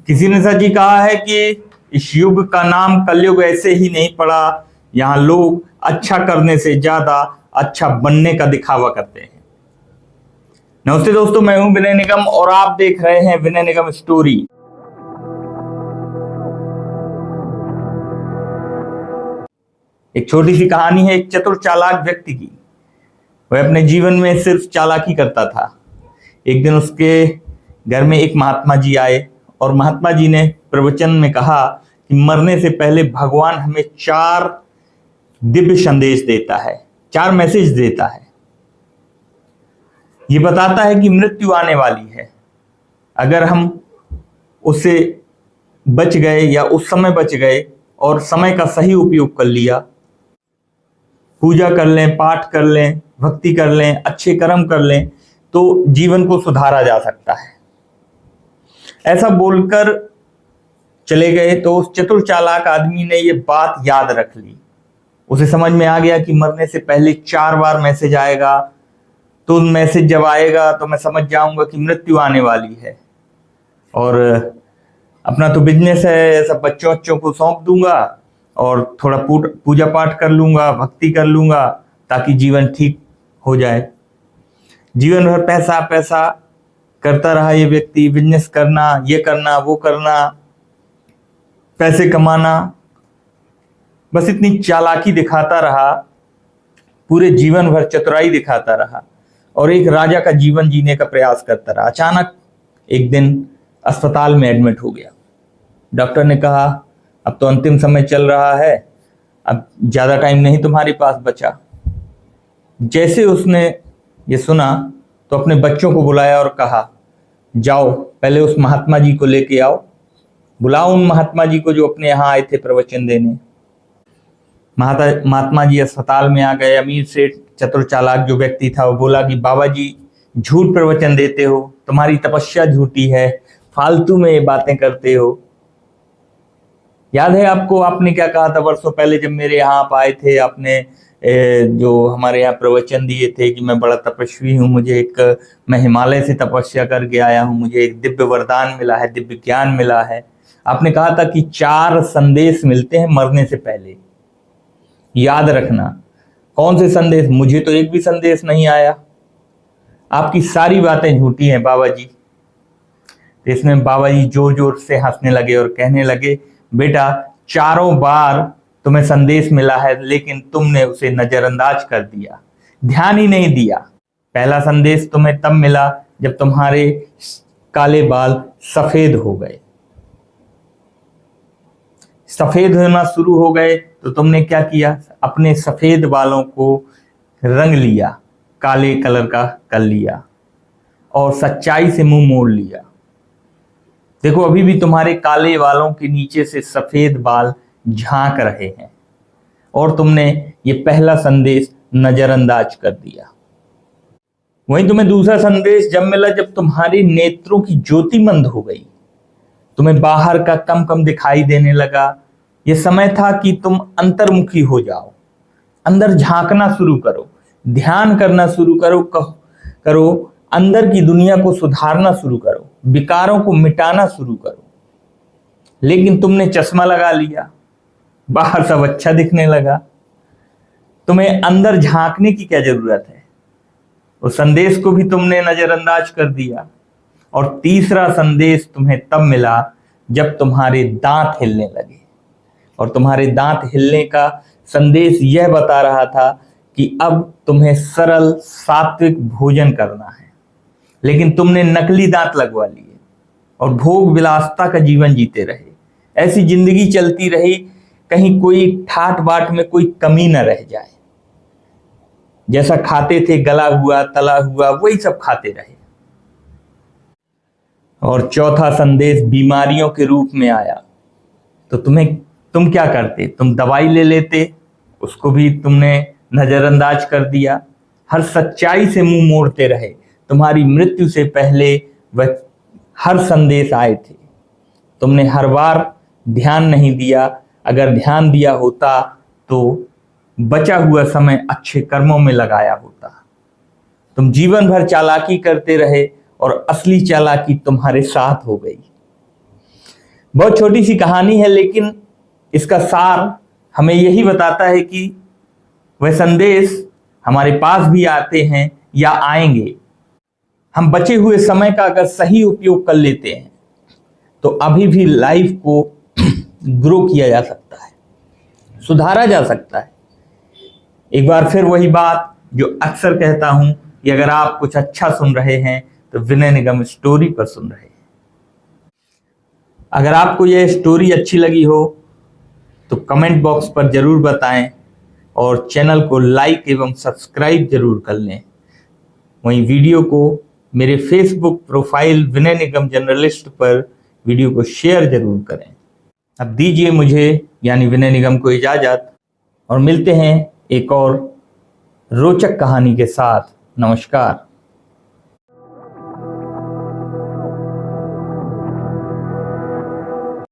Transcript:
किसी ने सच ही कहा है कि इस युग का नाम कलयुग ऐसे ही नहीं पड़ा, यहाँ लोग अच्छा करने से ज्यादा अच्छा बनने का दिखावा करते हैं। नमस्ते दोस्तों, मैं हूं विनय निगम और आप देख रहे हैं विनय निगम स्टोरी। एक छोटी सी कहानी है एक चतुर चालाक व्यक्ति की। वह अपने जीवन में सिर्फ चालाकी करता था। एक दिन उसके घर में एक महात्मा जी आए और महात्मा जी ने प्रवचन में कहा कि मरने से पहले भगवान हमें 4 दिव्य संदेश देता है, 4 मैसेज देता है। ये बताता है कि मृत्यु आने वाली है। अगर हम उससे बच गए या उस समय बच गए और समय का सही उपयोग कर लिया, पूजा कर लें, पाठ कर लें, भक्ति कर लें, अच्छे कर्म कर लें, तो जीवन को सुधारा जा सकता है। ऐसा बोलकर चले गए तो उस चतुर चालाक आदमी ने ये बात याद रख ली। उसे समझ में आ गया कि मरने से पहले 4 बार मैसेज आएगा, तो मैसेज जब आएगा तो मैं समझ जाऊंगा कि मृत्यु आने वाली है। और अपना तो बिजनेस है, सब बच्चों को सौंप दूंगा और थोड़ा पूजा पाठ कर लूंगा, भक्ति कर लूंगा, ताकि जीवन ठीक हो जाए। जीवन भर पैसा पैसा करता रहा ये व्यक्ति, बिजनेस करना, ये करना, वो करना, पैसे कमाना, बस इतनी चालाकी दिखाता रहा, पूरे जीवन भर चतुराई दिखाता रहा और एक राजा का जीवन जीने का प्रयास करता रहा। अचानक एक दिन अस्पताल में एडमिट हो गया। डॉक्टर ने कहा अब तो अंतिम समय चल रहा है, अब ज्यादा टाइम नहीं तुम्हारे पास बचा। जैसे उसने ये सुना तो अपने बच्चों को बुलाया और कहा जाओ पहले उस महात्मा जी को लेके आओ, बुलाओ उन महात्मा जी को जो अपने यहाँ आए थे प्रवचन देने। महात्मा जी अस्पताल में आ गए। अमीर सेठ चतुर चालाक जो व्यक्ति था वो बोला कि बाबा जी झूठ प्रवचन देते हो, तुम्हारी तपस्या झूठी है, फालतू में ये बातें करते हो। याद है आपको, आपने क्या कहा था वर्षों पहले जब मेरे यहाँ आप आए थे? आपने जो हमारे यहाँ प्रवचन दिए थे कि मैं बड़ा तपस्वी हूँ, मैं हिमालय से तपस्या करके आया हूँ, मुझे एक दिव्य वरदान मिला है, दिव्य ज्ञान मिला है। आपने कहा था कि 4 संदेश मिलते हैं मरने से पहले, याद रखना। कौन से संदेश? मुझे तो एक भी संदेश नहीं आया। आपकी सारी बातें झूठी हैं बाबा जी। तो इसमें बाबा जी जोर जोर से हंसने लगे और कहने लगे बेटा 4 बार तुम्हें संदेश मिला है, लेकिन तुमने उसे नजरअंदाज कर दिया, ध्यान ही नहीं दिया। पहला संदेश तुम्हें तब मिला जब तुम्हारे काले बाल सफेद हो गए। सफेद होना शुरू हो गए तो तुमने क्या किया? अपने सफेद बालों को रंग लिया, काले कलर का कर लिया और सच्चाई से मुंह मोड़ लिया। देखो अभी भी तुम्हारे काले बालों के नीचे से सफेद बाल झांक रहे हैं और तुमने ये पहला संदेश नजरअंदाज कर दिया। वहीं तुम्हें दूसरा संदेश जब मिला जब तुम्हारे नेत्रों की ज्योति मंद हो गई, तुम्हें बाहर का कम कम दिखाई देने लगा। ये समय था कि तुम अंतर्मुखी हो जाओ, अंदर झांकना शुरू करो, ध्यान करना शुरू करो, अंदर की दुनिया को सुधारना शुरू करो, विकारों को मिटाना शुरू करो। लेकिन तुमने चश्मा लगा लिया, बाहर सब अच्छा दिखने लगा। तुम्हें अंदर झांकने की क्या जरूरत है? उस संदेश को भी तुमने नजरअंदाज कर दिया। और तीसरा संदेश तुम्हें तब मिला जब तुम्हारे दांत हिलने लगे, और तुम्हारे दांत हिलने का संदेश यह बता रहा था कि अब तुम्हें सरल सात्विक भोजन करना है। लेकिन तुमने नकली दांत लगवा लिए और भोग विलासता का जीवन जीते रहे। ऐसी जिंदगी चलती रही, कहीं कोई ठाट बाट में कोई कमी न रह जाए। जैसा खाते थे गला हुआ तला हुआ वही सब खाते रहे। और चौथा संदेश बीमारियों के रूप में आया तो तुम क्या करते? तुम दवाई ले लेते, उसको भी तुमने नजरअंदाज कर दिया। हर सच्चाई से मुंह मोड़ते रहे। तुम्हारी मृत्यु से पहले वह हर संदेश आए थे, तुमने हर बार ध्यान नहीं दिया। अगर ध्यान दिया होता तो बचा हुआ समय अच्छे कर्मों में लगाया होता। तुम जीवन भर चालाकी करते रहे और असली चालाकी तुम्हारे साथ हो गई। बहुत छोटी सी कहानी है, लेकिन इसका सार हमें यही बताता है कि वह संदेश हमारे पास भी आते हैं या आएंगे। हम बचे हुए समय का अगर सही उपयोग कर लेते हैं तो अभी भी लाइफ को ग्रो किया जा सकता है, सुधारा जा सकता है। एक बार फिर वही बात जो अक्सर कहता हूं कि अगर आप कुछ अच्छा सुन रहे हैं तो विनय निगम स्टोरी पर सुन रहे हैं। अगर आपको यह स्टोरी अच्छी लगी हो तो कमेंट बॉक्स पर जरूर बताएं और चैनल को लाइक एवं सब्सक्राइब जरूर कर लें। वहीं वीडियो को मेरे फेसबुक प्रोफाइल विनय निगम जर्नलिस्ट पर वीडियो को शेयर जरूर करें। अब दीजिए मुझे यानी विनय निगम को इजाजत और मिलते हैं एक और रोचक कहानी के साथ। नमस्कार।